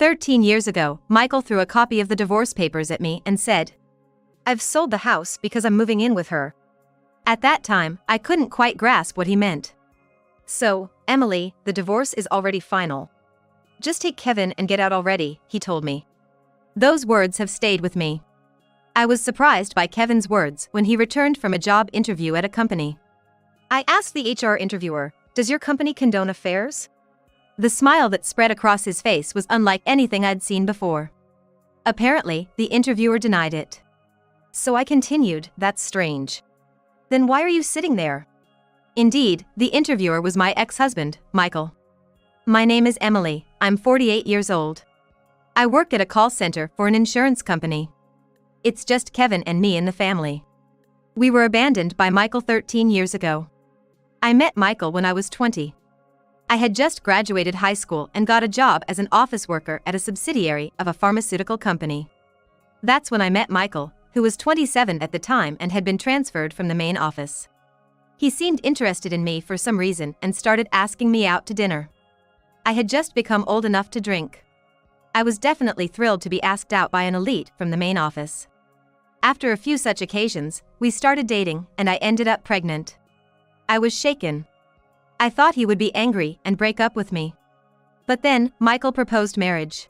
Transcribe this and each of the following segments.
13 years ago, Michael threw a copy of the divorce papers at me and said, "I've sold the house because I'm moving in with her." At that time, I couldn't quite grasp what he meant. "So, Emily, the divorce is already final. Just take Kevin and get out already," he told me. Those words have stayed with me. I was surprised by Kevin's words when he returned from a job interview at a company. I asked the HR interviewer, "Does your company condone affairs?" The smile that spread across his face was unlike anything I'd seen before. Apparently, the interviewer denied it. So I continued, "That's strange. Then why are you sitting there?" Indeed, the interviewer was my ex-husband, Michael. "My name is Emily, I'm 48 years old. I work at a call center for an insurance company. It's just Kevin and me in the family. We were abandoned by Michael 13 years ago. I met Michael when I was 20. I had just graduated high school and got a job as an office worker at a subsidiary of a pharmaceutical company. That's when I met Michael, who was 27 at the time and had been transferred from the main office. He seemed interested in me for some reason and started asking me out to dinner. I had just become old enough to drink. I was definitely thrilled to be asked out by an elite from the main office. After a few such occasions, we started dating and I ended up pregnant. I was shaken. I thought he would be angry and break up with me. But then, Michael proposed marriage.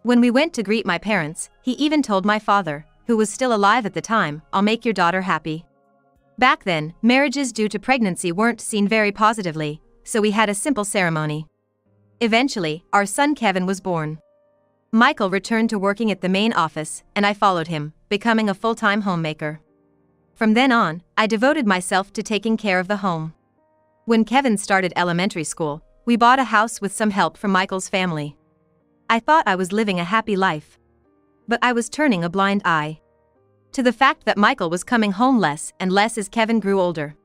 When we went to greet my parents, he even told my father, who was still alive at the time, "I'll make your daughter happy." Back then, marriages due to pregnancy weren't seen very positively, so we had a simple ceremony. Eventually, our son Kevin was born. Michael returned to working at the main office, and I followed him, becoming a full-time homemaker. From then on, I devoted myself to taking care of the home. When Kevin started elementary school, we bought a house with some help from Michael's family. I thought I was living a happy life. But I was turning a blind eye to the fact that Michael was coming home less and less as Kevin grew older.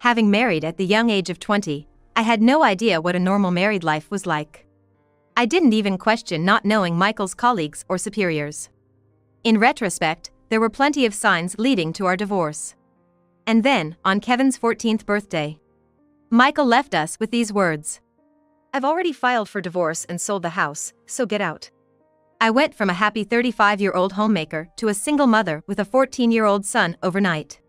Having married at the young age of 20, I had no idea what a normal married life was like. I didn't even question not knowing Michael's colleagues or superiors. In retrospect, there were plenty of signs leading to our divorce. And then, on Kevin's 14th birthday, Michael left us with these words: "I've already filed for divorce and sold the house, so get out." I went from a happy 35-year-old homemaker to a single mother with a 14-year-old son overnight.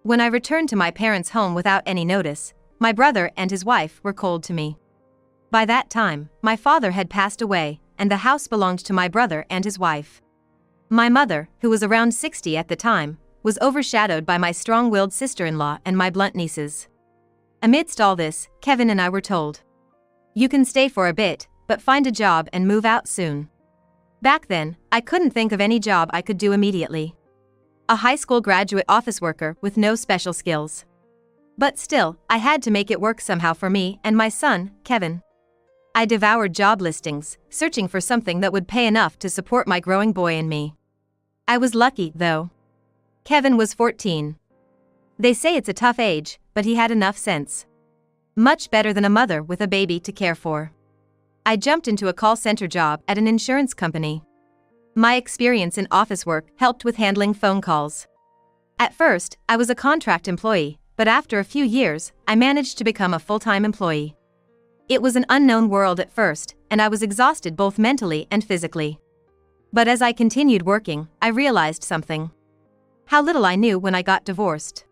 When I returned to my parents' home without any notice, my brother and his wife were cold to me. By that time, my father had passed away, and the house belonged to my brother and his wife. My mother, who was around 60 at the time, was overshadowed by my strong-willed sister-in-law and my blunt nieces. Amidst all this, Kevin and I were told, "You can stay for a bit, but find a job and move out soon." Back then, I couldn't think of any job I could do immediately. A high school graduate office worker with no special skills. But still, I had to make it work somehow for me and my son, Kevin. I devoured job listings, searching for something that would pay enough to support my growing boy and me. I was lucky, though. Kevin was 14. They say it's a tough age, but he had enough sense. Much better than a mother with a baby to care for. I jumped into a call center job at an insurance company. My experience in office work helped with handling phone calls. At first, I was a contract employee, but after a few years, I managed to become a full-time employee. It was an unknown world at first, and I was exhausted both mentally and physically. But as I continued working, I realized something. How little I knew when I got divorced.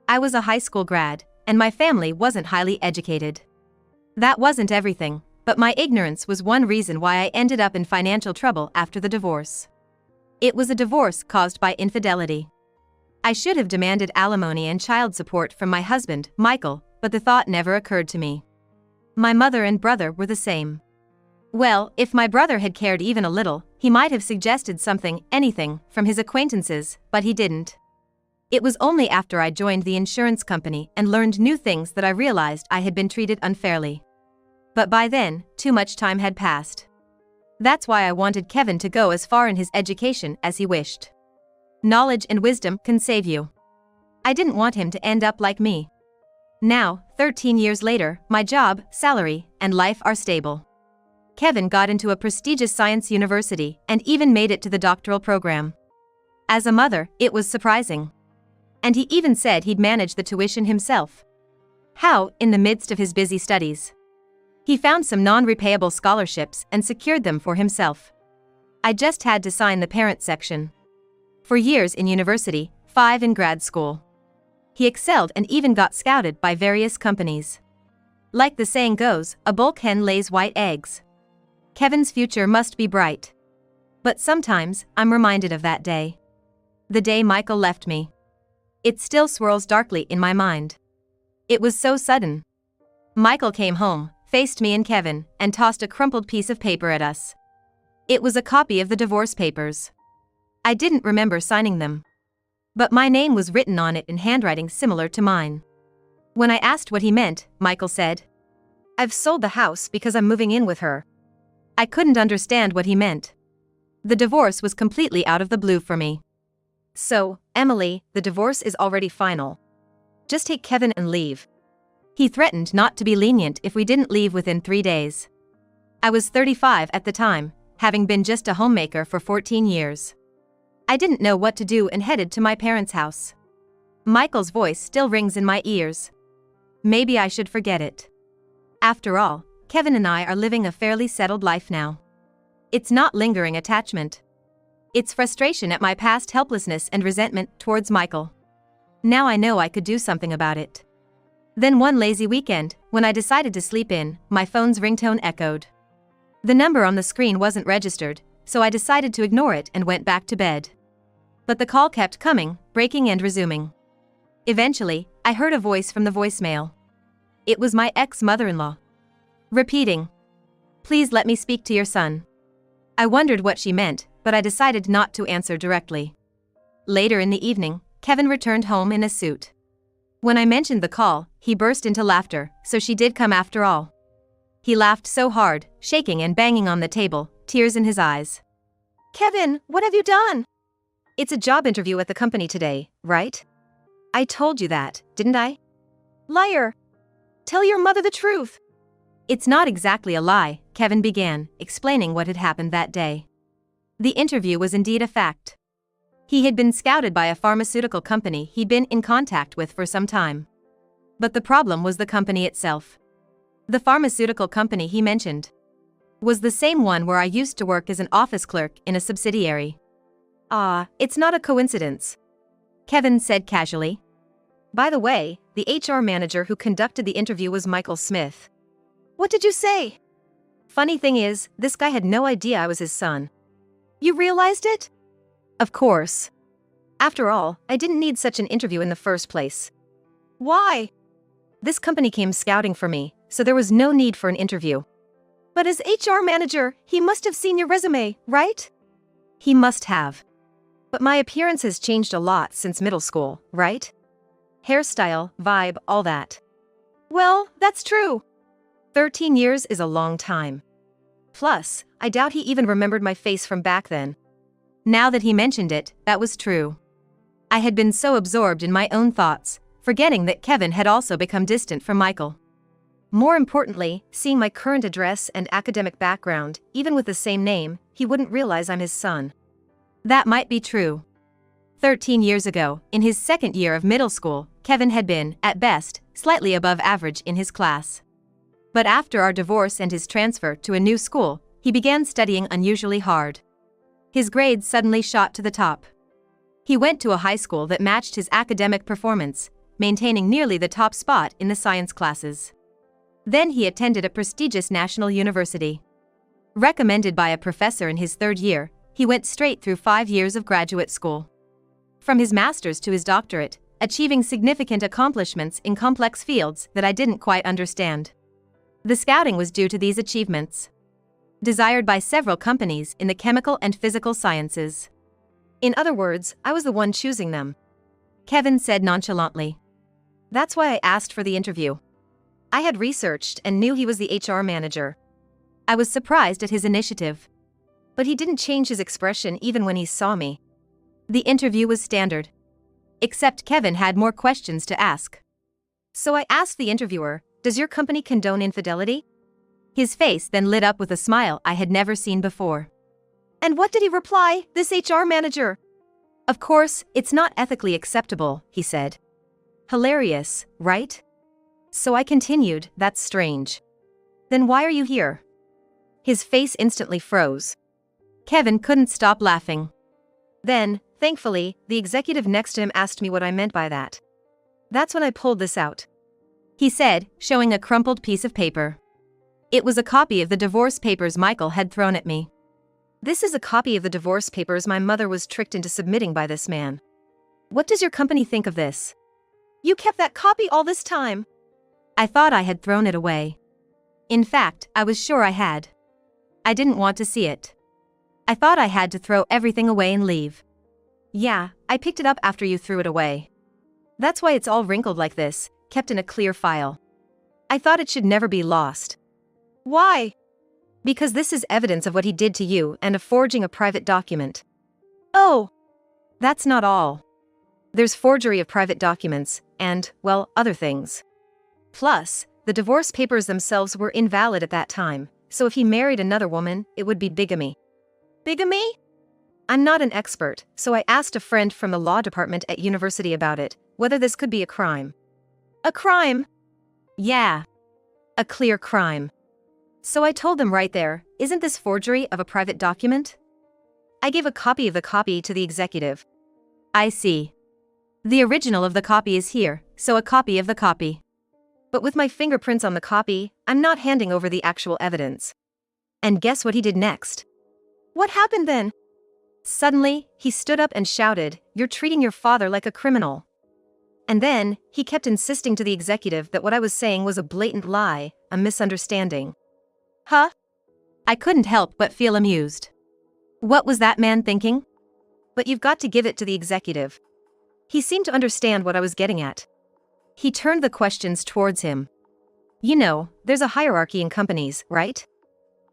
I was a high school grad, and my family wasn't highly educated. That wasn't everything, but my ignorance was one reason why I ended up in financial trouble after the divorce. It was a divorce caused by infidelity. I should have demanded alimony and child support from my husband, Michael, but the thought never occurred to me. My mother and brother were the same. Well, if my brother had cared even a little, he might have suggested something, anything, from his acquaintances, but he didn't. It was only after I joined the insurance company and learned new things that I realized I had been treated unfairly. But by then, too much time had passed. That's why I wanted Kevin to go as far in his education as he wished. Knowledge and wisdom can save you. I didn't want him to end up like me. Now, 13 years later, my job, salary, and life are stable. Kevin got into a prestigious science university and even made it to the doctoral program. As a mother, it was surprising. And he even said he'd manage the tuition himself. How, in the midst of his busy studies? He found some non-repayable scholarships and secured them for himself. I just had to sign the parent section. 4 years in university, 5 in grad school. He excelled and even got scouted by various companies. Like the saying goes, a bulk hen lays white eggs. Kevin's future must be bright. But sometimes, I'm reminded of that day. The day Michael left me. It still swirls darkly in my mind. It was so sudden. Michael came home, faced me and Kevin, and tossed a crumpled piece of paper at us. It was a copy of the divorce papers. I didn't remember signing them. But my name was written on it in handwriting similar to mine. When I asked what he meant, Michael said, "I've sold the house because I'm moving in with her." I couldn't understand what he meant. The divorce was completely out of the blue for me. "So, Emily, the divorce is already final. Just take Kevin and leave." He threatened not to be lenient if we didn't leave within 3 days. I was 35 at the time, having been just a homemaker for 14 years. I didn't know what to do and headed to my parents' house. Michael's voice still rings in my ears. Maybe I should forget it. After all, Kevin and I are living a fairly settled life now. It's not lingering attachment. It's frustration at my past helplessness and resentment towards Michael. Now I know I could do something about it. Then one lazy weekend, when I decided to sleep in, my phone's ringtone echoed. The number on the screen wasn't registered, so I decided to ignore it and went back to bed. But the call kept coming, breaking and resuming. Eventually, I heard a voice from the voicemail. It was my ex-mother-in-law. Repeating, "Please let me speak to your son." I wondered what she meant, but I decided not to answer directly. Later in the evening, Kevin returned home in a suit. When I mentioned the call, he burst into laughter, so she did come after all. He laughed so hard, shaking and banging on the table, tears in his eyes. "Kevin, what have you done?" "It's a job interview at the company today, right? I told you that, didn't I?" "Liar! Tell your mother the truth." "It's not exactly a lie," Kevin began, explaining what had happened that day. The interview was indeed a fact. He had been scouted by a pharmaceutical company he'd been in contact with for some time. But the problem was the company itself. The pharmaceutical company he mentioned was the same one where I used to work as an office clerk in a subsidiary. It's not a coincidence," Kevin said casually. "By the way, the HR manager who conducted the interview was Michael Smith." "What did you say?" "Funny thing is, this guy had no idea I was his son." "You realized it?" "Of course. After all, I didn't need such an interview in the first place." "Why?" "This company came scouting for me, so there was no need for an interview." "But as HR manager, he must have seen your resume, right?" "He must have. But my appearance has changed a lot since middle school, right? Hairstyle, vibe, all that." "Well, that's true. 13 years is a long time. Plus, I doubt he even remembered my face from back then." Now that he mentioned it, that was true. I had been so absorbed in my own thoughts, forgetting that Kevin had also become distant from Michael. More importantly, seeing my current address and academic background, even with the same name, he wouldn't realize I'm his son. That might be true. 13 years ago, in his second year of middle school, Kevin had been, at best, slightly above average in his class. But after our divorce and his transfer to a new school, he began studying unusually hard. His grades suddenly shot to the top. He went to a high school that matched his academic performance, maintaining nearly the top spot in the science classes. Then he attended a prestigious national university. Recommended by a professor in his 3rd year, he went straight through 5 years of graduate school. From his master's to his doctorate, achieving significant accomplishments in complex fields that I didn't quite understand. The scouting was due to these achievements. Desired by several companies in the chemical and physical sciences. In other words, I was the one choosing them. Kevin said nonchalantly. That's why I asked for the interview. I had researched and knew he was the HR manager. I was surprised at his initiative. But he didn't change his expression even when he saw me. The interview was standard. Except Kevin had more questions to ask. So I asked the interviewer, "Does your company condone infidelity?" His face then lit up with a smile I had never seen before. "And what did he reply, this HR manager?" "Of course, it's not ethically acceptable," he said. Hilarious, right? So I continued, "That's strange. Then why are you here? His face instantly froze. Kevin couldn't stop laughing. Then, thankfully, the executive next to him asked me what I meant by that. That's when I pulled this out. He said, showing a crumpled piece of paper. It was a copy of the divorce papers Michael had thrown at me. This is a copy of the divorce papers my mother was tricked into submitting by this man. What does your company think of this? You kept that copy all this time. I thought I had thrown it away. In fact, I was sure I had. I didn't want to see it. I thought I had to throw everything away and leave. Yeah, I picked it up after you threw it away. That's why it's all wrinkled like this, kept in a clear file. I thought it should never be lost. Why? Because this is evidence of what he did to you and of forging a private document. Oh! That's not all. There's forgery of private documents, and, well, other things. Plus, the divorce papers themselves were invalid at that time, so if he married another woman, it would be bigamy. Bigamy? I'm not an expert, so I asked a friend from the law department at university about it, whether this could be a crime. A crime? Yeah. A clear crime. So I told them right there, isn't this forgery of a private document? I gave a copy of the copy to the executive. I see. The original of the copy is here, so a copy of the copy. But with my fingerprints on the copy, I'm not handing over the actual evidence. And guess what he did next? What happened then? Suddenly, he stood up and shouted, "You're treating your father like a criminal." And then, he kept insisting to the executive that what I was saying was a blatant lie, a misunderstanding. Huh? I couldn't help but feel amused. What was that man thinking? But you've got to give it to the executive. He seemed to understand what I was getting at. He turned the questions towards him. You know, there's a hierarchy in companies, right?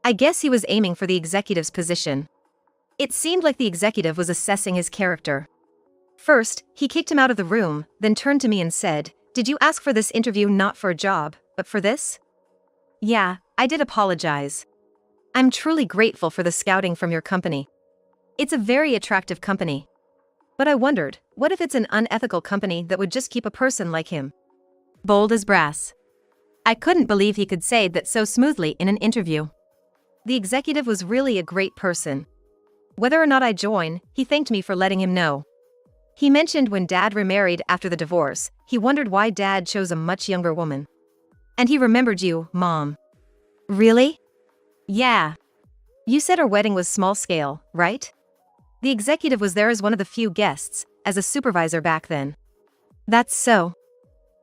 I guess he was aiming for the executive's position. It seemed like the executive was assessing his character. First, he kicked him out of the room, then turned to me and said, "Did you ask for this interview not for a job, but for this?" Yeah, I did apologize. I'm truly grateful for the scouting from your company. It's a very attractive company. But I wondered, what if it's an unethical company that would just keep a person like him? Bold as brass. I couldn't believe he could say that so smoothly in an interview. The executive was really a great person. Whether or not I join, he thanked me for letting him know. He mentioned when Dad remarried after the divorce, he wondered why Dad chose a much younger woman. And he remembered you, Mom. Really? Yeah. You said our wedding was small scale, right? The executive was there as one of the few guests, as a supervisor back then. That's so.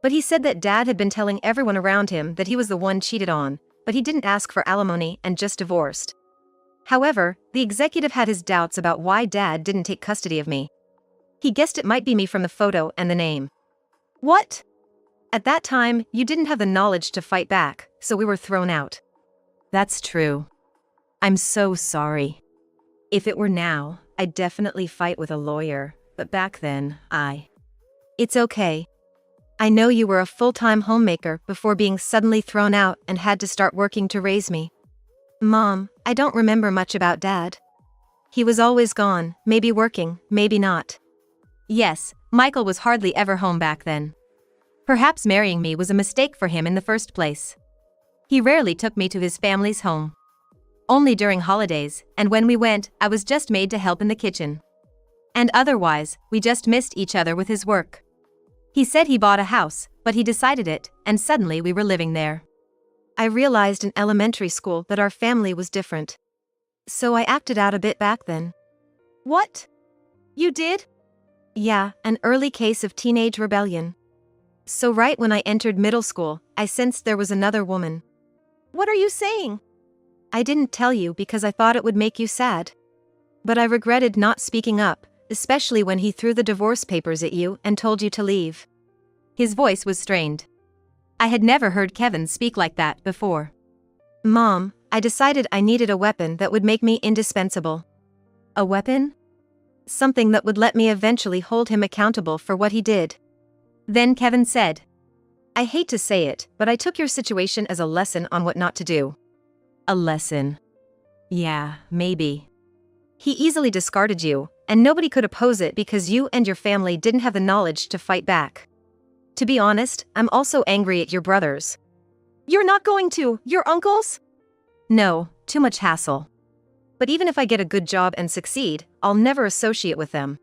But he said that Dad had been telling everyone around him that he was the one cheated on, but he didn't ask for alimony and just divorced. However, the executive had his doubts about why Dad didn't take custody of me. He guessed it might be me from the photo and the name. What? At that time, you didn't have the knowledge to fight back, so we were thrown out. That's true. I'm so sorry. If it were now, I'd definitely fight with a lawyer, but back then, It's okay. I know you were a full-time homemaker before being suddenly thrown out and had to start working to raise me. Mom, I don't remember much about Dad. He was always gone, maybe working, maybe not. Yes, Michael was hardly ever home back then. Perhaps marrying me was a mistake for him in the first place. He rarely took me to his family's home. Only during holidays, and when we went, I was just made to help in the kitchen. And otherwise, we just missed each other with his work. He said he bought a house, but he decided it, and suddenly we were living there. I realized in elementary school that our family was different. So I acted out a bit back then. What? You did? Yeah, an early case of teenage rebellion. So right when I entered middle school, I sensed there was another woman. What are you saying? I didn't tell you because I thought it would make you sad. But I regretted not speaking up, especially when he threw the divorce papers at you and told you to leave. His voice was strained. I had never heard Kevin speak like that before. Mom, I decided I needed a weapon that would make me indispensable. A weapon? Something that would let me eventually hold him accountable for what he did. Then Kevin said, I hate to say it, but I took your situation as a lesson on what not to do. A lesson. Yeah, maybe. He easily discarded you, and nobody could oppose it because you and your family didn't have the knowledge to fight back. To be honest, I'm also angry at your brothers. You're not going to your uncle's? No, too much hassle. But even if I get a good job and succeed, I'll never associate with them.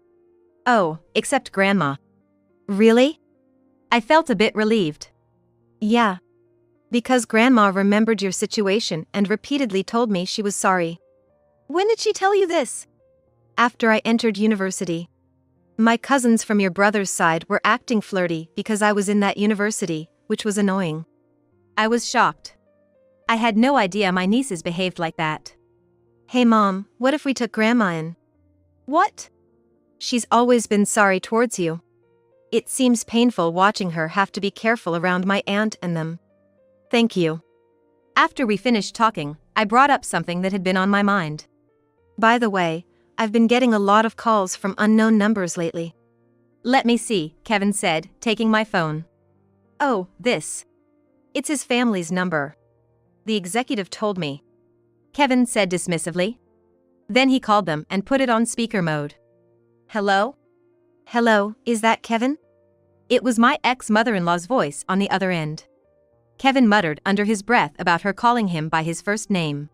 Oh, except Grandma. Really? I felt a bit relieved. Yeah. Because Grandma remembered your situation and repeatedly told me she was sorry. When did she tell you this? After I entered university. My cousins from your brother's side were acting flirty because I was in that university, which was annoying. I was shocked. I had no idea my nieces behaved like that. Hey Mom, what if we took Grandma in? What? She's always been sorry towards you. It seems painful watching her have to be careful around my aunt and them. Thank you. After we finished talking, I brought up something that had been on my mind. By the way, I've been getting a lot of calls from unknown numbers lately. Let me see, Kevin said, taking my phone. Oh, this. It's his family's number. The executive told me. Kevin said dismissively. Then he called them and put it on speaker mode. Hello? Hello, is that Kevin? It was my ex-mother-in-law's voice on the other end. Kevin muttered under his breath about her calling him by his first name.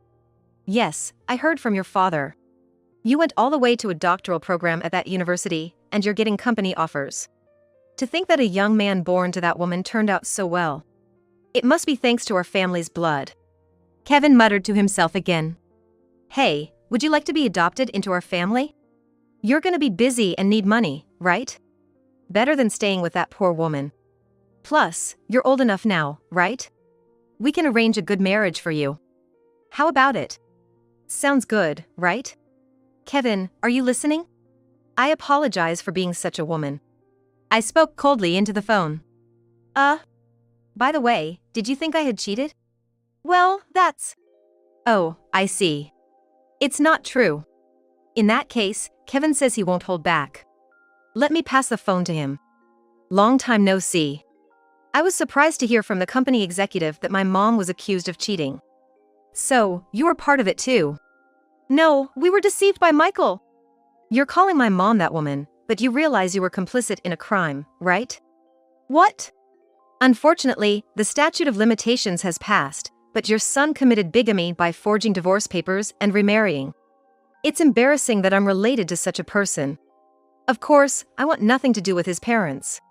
Yes, I heard from your father. You went all the way to a doctoral program at that university, and you're getting company offers. To think that a young man born to that woman turned out so well. It must be thanks to our family's blood. Kevin muttered to himself again. Hey, would you like to be adopted into our family? You're gonna be busy and need money, right? Better than staying with that poor woman. Plus, you're old enough now, right? We can arrange a good marriage for you. How about it? Sounds good, right? Kevin, are you listening? I apologize for being such a woman. I spoke coldly into the phone. By the way, did you think I had cheated? Well, that's... Oh, I see. It's not true. In that case, Kevin says he won't hold back. Let me pass the phone to him. Long time no see. I was surprised to hear from the company executive that my mom was accused of cheating. So, you were part of it too? No, we were deceived by Michael. You're calling my mom that woman, but you realize you were complicit in a crime, right? What? Unfortunately, the statute of limitations has passed, but your son committed bigamy by forging divorce papers and remarrying. It's embarrassing that I'm related to such a person. Of course, I want nothing to do with his parents.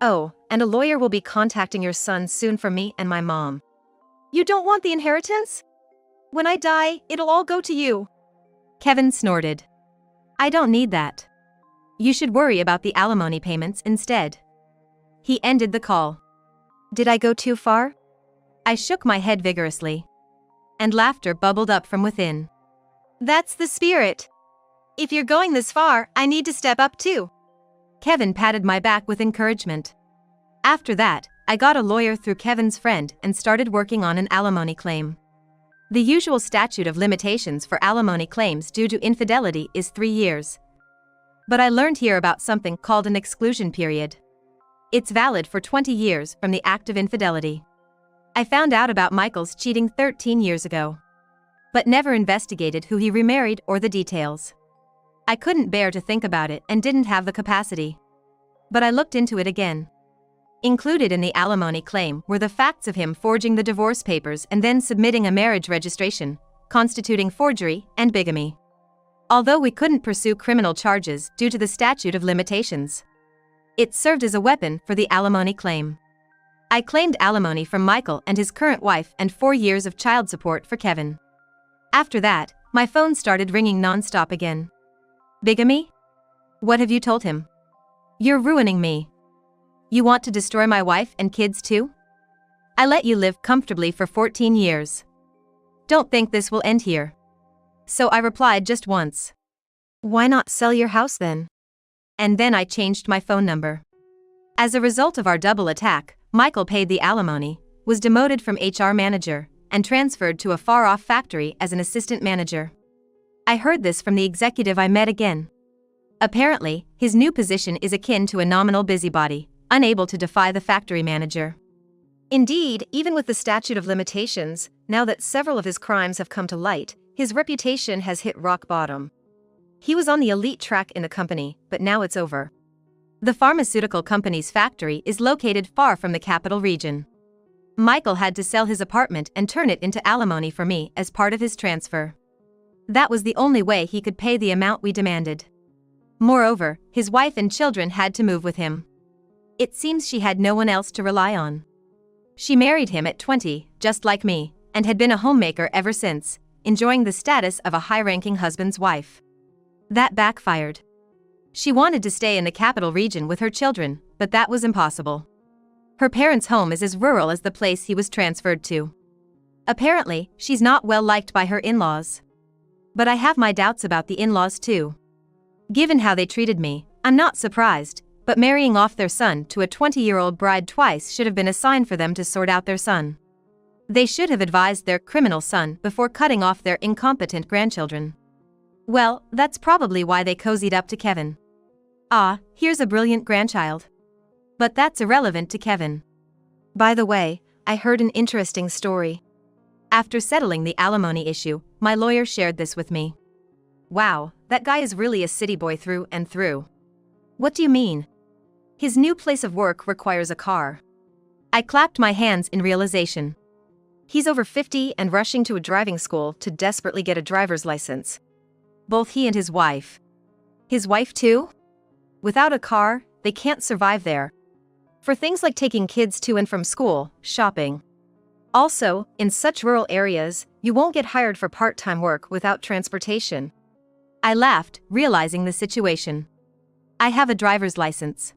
Oh, and a lawyer will be contacting your son soon for me and my mom. You don't want the inheritance? When I die, it'll all go to you. Kevin snorted. I don't need that. You should worry about the alimony payments instead. He ended the call. Did I go too far? I shook my head vigorously. And laughter bubbled up from within. That's the spirit. If you're going this far, I need to step up too. Kevin patted my back with encouragement. After that, I got a lawyer through Kevin's friend and started working on an alimony claim. The usual statute of limitations for alimony claims due to infidelity is 3 years. But I learned here about something called an exclusion period. It's valid for 20 years from the act of infidelity. I found out about Michael's cheating 13 years ago. But never investigated who he remarried or the details. I couldn't bear to think about it and didn't have the capacity. But I looked into it again. Included in the alimony claim were the facts of him forging the divorce papers and then submitting a marriage registration, constituting forgery and bigamy. Although we couldn't pursue criminal charges due to the statute of limitations, it served as a weapon for the alimony claim. I claimed alimony from Michael and his current wife and 4 years of child support for Kevin. After that, my phone started ringing non-stop again. Bigamy? What have you told him? You're ruining me. You want to destroy my wife and kids too? I let you live comfortably for 14 years. Don't think this will end here. So I replied just once. Why not sell your house then? And then I changed my phone number. As a result of our double attack, Michael paid the alimony, was demoted from HR manager, and transferred to a far-off factory as an assistant manager. I heard this from the executive I met again. Apparently, his new position is akin to a nominal busybody, unable to defy the factory manager. Indeed, even with the statute of limitations, now that several of his crimes have come to light, his reputation has hit rock bottom. He was on the elite track in the company, but now it's over. The pharmaceutical company's factory is located far from the capital region. Michael had to sell his apartment and turn it into alimony for me as part of his transfer. That was the only way he could pay the amount we demanded. Moreover, his wife and children had to move with him. It seems she had no one else to rely on. She married him at 20, just like me, and had been a homemaker ever since, enjoying the status of a high-ranking husband's wife. That backfired. She wanted to stay in the capital region with her children, but that was impossible. Her parents' home is as rural as the place he was transferred to. Apparently, she's not well liked by her in-laws. But I have my doubts about the in-laws too. Given how they treated me, I'm not surprised, but marrying off their son to a 20-year-old bride twice should have been a sign for them to sort out their son. They should have advised their criminal son before cutting off their incompetent grandchildren. Well, that's probably why they cozied up to Kevin. Ah, here's a brilliant grandchild. But that's irrelevant to Kevin. By the way, I heard an interesting story. After settling the alimony issue, my lawyer shared this with me. Wow, that guy is really a city boy through and through. What do you mean? His new place of work requires a car. I clapped my hands in realization. He's over 50 and rushing to a driving school to desperately get a driver's license. Both he and his wife. His wife too? Without a car, they can't survive there. For things like taking kids to and from school, shopping. Also, in such rural areas, you won't get hired for part-time work without transportation. I laughed, realizing the situation. I have a driver's license.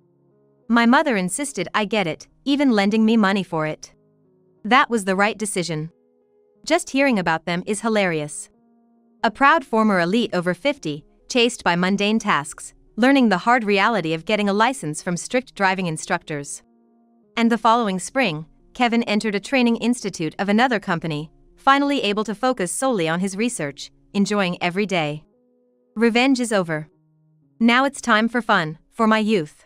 My mother insisted I get it, even lending me money for it. That was the right decision. Just hearing about them is hilarious. A proud former elite over 50, chased by mundane tasks, learning the hard reality of getting a license from strict driving instructors. And the following spring, Kevin entered a training institute of another company, finally able to focus solely on his research, enjoying every day. Revenge is over. Now it's time for fun, for my youth.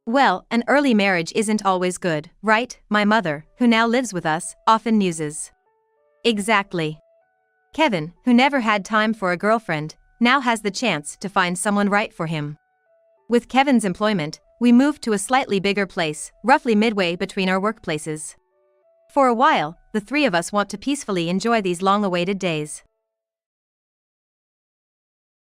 Well, an early marriage isn't always good, right? My mother, who now lives with us, often muses. Exactly. Kevin, who never had time for a girlfriend, now has the chance to find someone right for him. With Kevin's employment, we moved to a slightly bigger place, roughly midway between our workplaces. For a while, the three of us want to peacefully enjoy these long-awaited days.